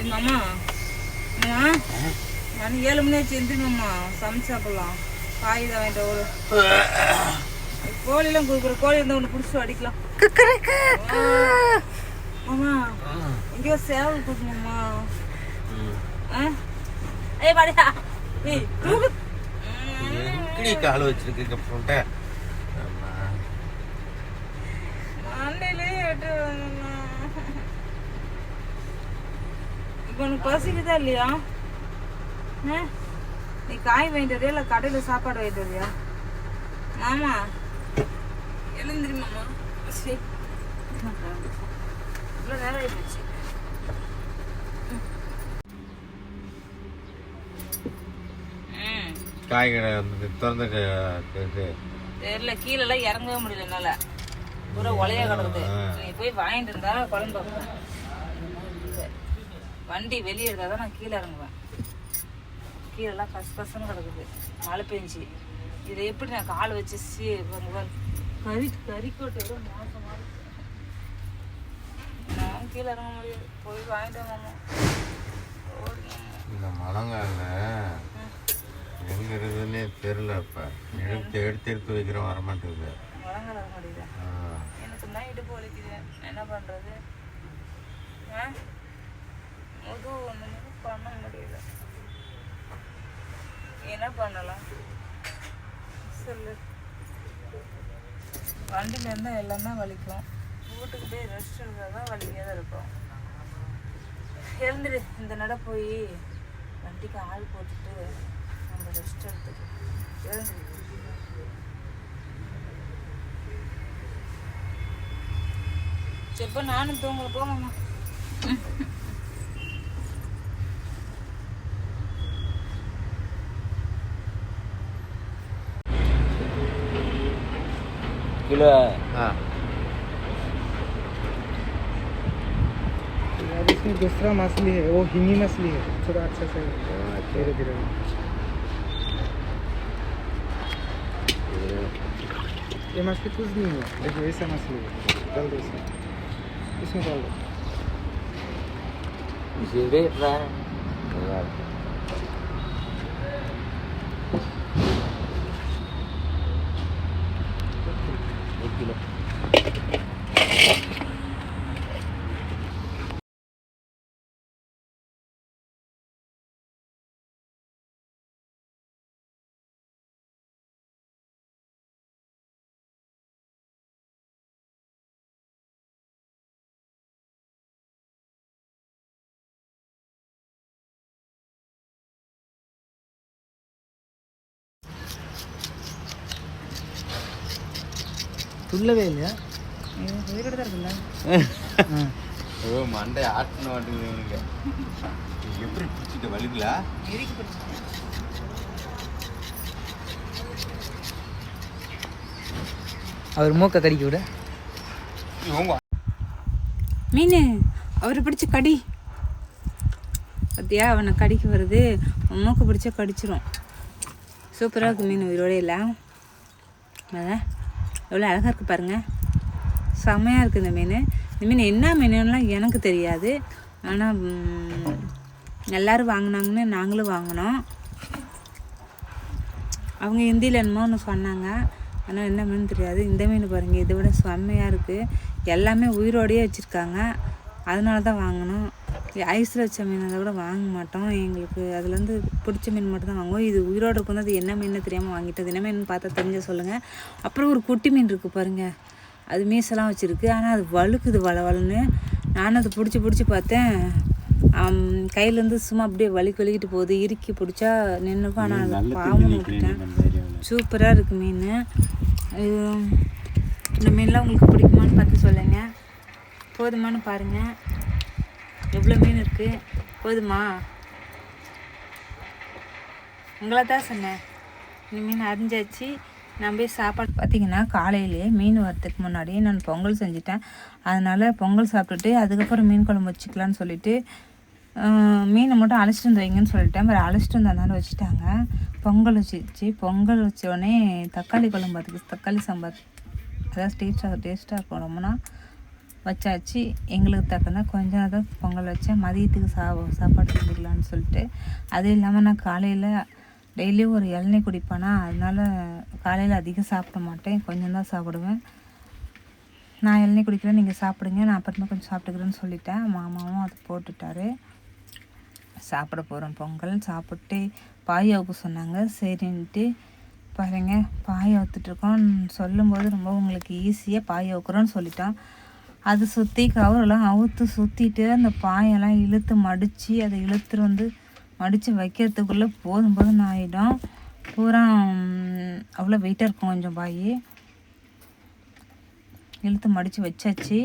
மாமா மாமா மணி 7 மணி ஆச்சு எந்திரிமாம்மா சமைச்சு சாப்பிடலாம் காய் தான் வாங்கிட்டு ஒரு கோழிலாம் கொடுக்குற கோழி இருந்தால் ஒன்று பிடிச்சி அடிக்கலாம் மாமா எங்கேயோ சேவல் கொடுக்கணும்மா ஏய் பாடியா ஏய் தூக்கு கால் வச்சிருக்க போட்ட மண்டையிலே விட்டு இப்போ உனக்கு பசிக்குதா இல்லையா நீ காய் வாங்கிட்டு வரியா இல்லை கடையில் சாப்பாடு வாங்கிட்டு வரியா மாமா எழுந்திரி மாமா சரி இவ்வளோ நேரம் ஆயிடுச்சு காய் கடை திறந்து தெரியல கீழெல்லாம் இறங்கவே முடியல என்னால பூரா ஒலையா கிடக்குது நீ போய் வாங்கிட்டு இருந்தா குழம்பு வண்டி வெளியே இருந்தால் தான் நான் கீழே இறங்குவேன் கீழெல்லாம் கசன்னு கிடக்குது மழை பெஞ்சு இதை எப்படி நான் கால் வச்சு கறிக்கோட்டை மோசமாக நான் கீழே இறங்க முடியாது போய் வாங்கிட்டு வாங்க இந்த மழங்கால எங்க இருக்குதுன்னே தெரியல இப்ப எடுத்து வைக்கிறோம் வரமாட்டேங்குது மழங்கால வர மாட்டேங்குது எனக்கு தான் இடுப்பு வலிக்குது என்ன பண்றது முது ஒண்ணுமே பண்ண முடியல என்ன பண்ணலாம் சொல்லு வண்டியில இருந்தா எல்லாமே வலிக்கும் வீட்டுக்கு போய் ரெஸ்ட் எடுத்தாதான் வலிக்காத இருக்கும் எழுந்துரு இந்த நட போய் வண்டிக்கு ஆள் போட்டுட்டு நம்ம ரெஸ்ட் எடுத்துட்டு எழுந்துரு செப்ப நானும் தூங்கல போமாம்மா किलो हाँ इसमें दूसरा मछली है वो हिंगी मछली है थोड़ा अच्छा से धीरे धीरे ये मछली कुछ नहीं है देखो ऐसा मछली है डाल दो इसमें डाल दो इसे रेट रहा है किलो துள்ளவே இல்லையா உயிரோட தான் இருக்குல்ல ஓ மண்டை ஆட்டின மாட்டேங்குது இவனுக்கு எப்படி பிடிச்சிட்டு வலிக்கல அவர் மூக்க கடிக்க விட மீன் அவரை பிடிச்ச கடி பார்த்தியா அவனை கடிக்க வருது மூக்க பிடிச்சா கடிச்சிரும் சூப்பராக இருக்குது மீன் உயிரோட இல்லை அதான் எவ்வளோ அழகாக இருக்குது பாருங்கள் செம்மையாக இருக்குது இந்த மீன் என்ன மீனுலாம் எனக்கு தெரியாது ஆனால் எல்லோரும் வாங்கினாங்கன்னு நாங்களும் வாங்கினோம் அவங்க ஹிந்தியில் என்னமோ ஒன்று சொன்னாங்க ஆனால் என்ன மீன் தெரியாது இந்த மீன் பாருங்கள் இதை விட செம்மையாக இருக்குது எல்லாமே உயிரோடையே வச்சுருக்காங்க அதனால தான் வாங்கினோம் ஐஸில் வச்ச மீன் அதை கூட வாங்க மாட்டோம் எங்களுக்கு அதுலேருந்து பிடிச்ச மீன் மட்டும் தான் வாங்குவோம் இது உயிரோடு இருக்கும் அது என்ன மீன் தெரியாமல் வாங்கிட்டது என்ன மீன் பார்த்தா தெரிஞ்ச சொல்லுங்கள் அப்புறம் ஒரு குட்டி மீன் இருக்குது பாருங்கள் அது மீசெல்லாம் வச்சுருக்கு ஆனால் அது வழுக்குது வளவலன்னு நானும் அதை பிடிச்சி பார்த்தேன் கையிலேருந்து சும்மா அப்படியே வலிக்கிட்டு போகுது இறுக்கி பிடிச்சா நின்றுக்கும் ஆனால் பாவம் விட்டுட்டேன் சூப்பராக இருக்குது மீன் இந்த மீன்லாம் உங்களுக்கு பிடிக்குமான்னு பார்த்து சொல்லுங்கள் போதுமானு பாருங்கள் எவ்வளோ மீன் இருக்குது போதுமா உங்களை தான் சொன்னேன் இந்த மீன் அரிஞ்சாச்சு நான் போய் சாப்பாடு பார்த்திங்கன்னா காலையிலேயே மீன் வரத்துக்கு முன்னாடியே நான் பொங்கல் செஞ்சுட்டேன் அதனால் பொங்கல் சாப்பிட்டுட்டு அதுக்கப்புறம் மீன் குழம்பு வச்சுக்கலான்னு சொல்லிவிட்டு மீனை மட்டும் அழைச்சிட்டு வந்து வைங்கன்னு சொல்லிட்டேன் வேறு அழைச்சிட்டு வந்ததுனால வச்சுட்டாங்க பொங்கல் வச்சிச்சு பொங்கல் வச்சோடனே தக்காளி குழம்பு அதுக்கு தக்காளி சாம்பார் அதாவது டேஸ்ட்டாக இருக்கும் ரொம்பனா வச்சாச்சு. எங்களுக்கு தக்கன கொஞ்சம் நேரம் பொங்கல் வச்சேன். மதியத்துக்கு சாப்பாடு செஞ்சுக்கலான்னு சொல்லிட்டு. அதுவும் இல்லாமல் நான் காலையில் டெய்லியும் ஒரு இளநீ குடிப்பேனா, அதனால காலையில் அதிகம் சாப்பிட மாட்டேன், கொஞ்சம் தான் சாப்பிடுவேன். நான் இளநீ குடிக்கிறேன், நீங்கள் சாப்பிடுங்க, நான் அப்புறமா கொஞ்சம் சாப்பிட்டுக்கிறேன்னு சொல்லிட்டேன். மாமாவும் அது போட்டுட்டாரு. சாப்பிட போகிறோம். பொங்கல் சாப்பிட்டு பாய் அவுக்க சொன்னாங்க. சரின்ட்டு பாருங்க பாய் அவுத்துட்ருக்கோம். சொல்லும்போது ரொம்ப உங்களுக்கு ஈஸியாக பாய் அவுக்குறோன்னு சொல்லிட்டோம். அது சுற்றி கவரெல்லாம் அவுத்து சுற்றிட்டு அந்த பாயெல்லாம் இழுத்து மடித்து அதை இழுத்துட்டு வந்து மடித்து வைக்கிறதுக்குள்ளே போதும் போதும்னு ஆகிடும். பூரா அவ்வளோ வெயிட்டாக இருக்கும் கொஞ்சம் பாய். இழுத்து மடித்து வச்சாச்சு.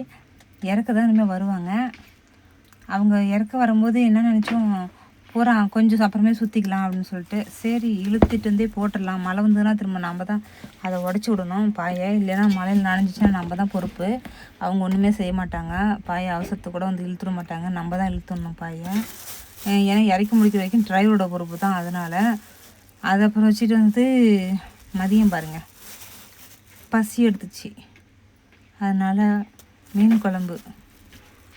இறக்க தான் இனிமேல் வருவாங்க. அவங்க இறக்க வரும்போது என்ன நினச்சோம், பூரா கொஞ்சம் அப்புறமே சுற்றிக்கலாம் அப்படின்னு சொல்லிட்டு, சரி இழுத்துட்டு இருந்தே போட்டுடலாம். மழை வந்ததுன்னா திரும்ப நம்ம தான் அதை உடச்சி விடணும் பாயை, இல்லைன்னா மழையில் நனைஞ்சிச்சுன்னா நம்ம தான் பொறுப்பு. அவங்க ஒன்றுமே செய்ய மாட்டாங்க. பாயை அவசரத்துக்கு கூட வந்து இழுத்துட மாட்டாங்க, நம்ம தான் இழுத்துடணும் பாயை. ஏன்னா இறக்கி முடிக்கிற வரைக்கும் டிரைவரோட பொறுப்பு தான். அதனால் அதை அப்புறம் வச்சுட்டு வந்து மதியம் பாருங்கள் பசி எடுத்துச்சு. அதனால் மீன் குழம்பு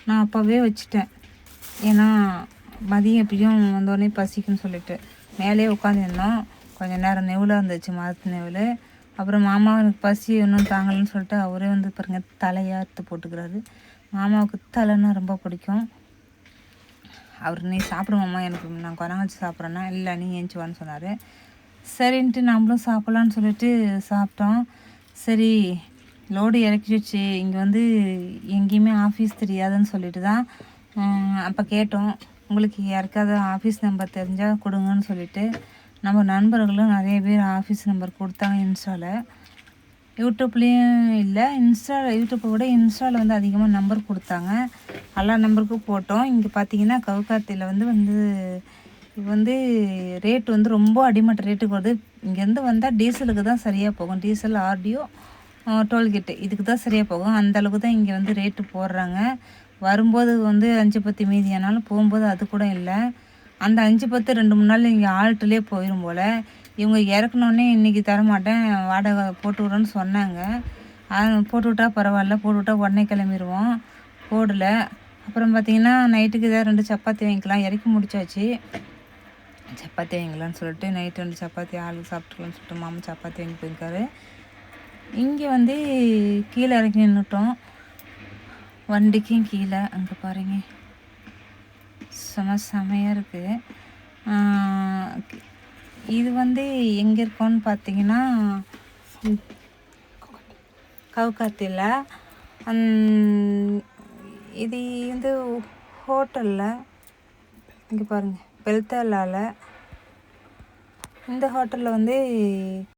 நான் அப்போவே வச்சுட்டேன். ஏன்னா மதியம் எப்படியும் வந்தோடனே பசிக்குன்னு சொல்லிட்டு மேலே உட்காந்துருந்தோம். கொஞ்சம் நேரம் நெவுலாக இருந்துச்சு, மரத்து நெவில். அப்புறம் மாமா எனக்கு பசி இன்னும் தாங்கலன்னு சொல்லிட்டு அவரே வந்து பாருங்கள் தலையாக அறுத்து போட்டுக்கிறாரு. மாமாவுக்கு தலைன்னா ரொம்ப பிடிக்கும். அவர் நீ சாப்பிடுமாம்மா, எனக்கு நான் கொரங்காய்ச்சி சாப்பிட்றேன்னா, இல்லை நீ ஏஞ்சிவான்னு சொன்னார். சரின்ட்டு நம்மளும் சாப்பிட்லான்னு சொல்லிட்டு சாப்பிட்டோம். சரி லோடு இறக்கிடுச்சு. இங்கே வந்து எங்கேயுமே ஆஃபீஸ் தெரியாதுன்னு சொல்லிட்டு தான் அப்போ கேட்டோம், உங்களுக்கு யாருக்காவது ஆஃபீஸ் நம்பர் தெரிஞ்சால் கொடுங்கன்னு சொல்லிட்டு. நம்ம நண்பர்களும் நிறைய பேர் ஆஃபீஸ் நம்பர் கொடுத்தாங்க. இன்ஸ்டாவில், யூடியூப்லேயும் இல்லை, யூடியூப்பை விட இன்ஸ்டாவில் வந்து அதிகமாக நம்பர் கொடுத்தாங்க. எல்லா நம்பருக்கும் போட்டோம். இங்கே பார்த்தீங்கன்னா கவுகாத்தியில் வந்து ரேட் வந்து ரொம்ப அடிமட்ட ரேட்டுக்கு வருது. இங்கேருந்து வந்தால் டீசலுக்கு தான் சரியாக போகும். டீசல், ஆர்டிஓ, டோல்கேட்டு இதுக்கு தான் சரியாக போகும். அந்தளவுக்கு தான் இங்கே வந்து ரேட்டு போடுறாங்க. வரும்போது வந்து 5-10 மீதி ஆனாலும் போகும்போது அது கூட இல்லை. அந்த 5-10 2-3 நாள் இங்கே ஆல்ட்டுலேயே போயிடும் போல். இவங்க இறக்குனோடனே இன்றைக்கி தரமாட்டேன் வாடகை போட்டு விட்றேன்னு சொன்னாங்க. போட்டு விட்டா பரவாயில்ல, போட்டு விட்டா உடனே கிளம்பிடுவோம். போடலை. அப்புறம் பார்த்திங்கன்னா நைட்டுக்கு ஏதாவது 2 சப்பாத்தி வாங்கிக்கலாம். இறக்கி முடிச்சாச்சு. சப்பாத்தி வாங்கிக்கலான்னு சொல்லிட்டு நைட்டு 2 சப்பாத்தி ஆளுக்கு சாப்பிட்டுக்கலான்னு சொல்லிட்டு மாமா சப்பாத்தி வாங்கி போயிருக்காரு. இங்கே வந்து கீழே இறக்கி நின்றுட்டோம். வண்டிக்கும் கீழே அங்கே பாருங்க செமையாக இருக்குது. இது வந்து எங்கே இருக்கோன்னு பார்த்தீங்கன்னா கவுகாத்தியில். இது வந்து ஹோட்டலில் இங்கே பாருங்கள் பெல்தாலாவில். இந்த ஹோட்டலில் வந்து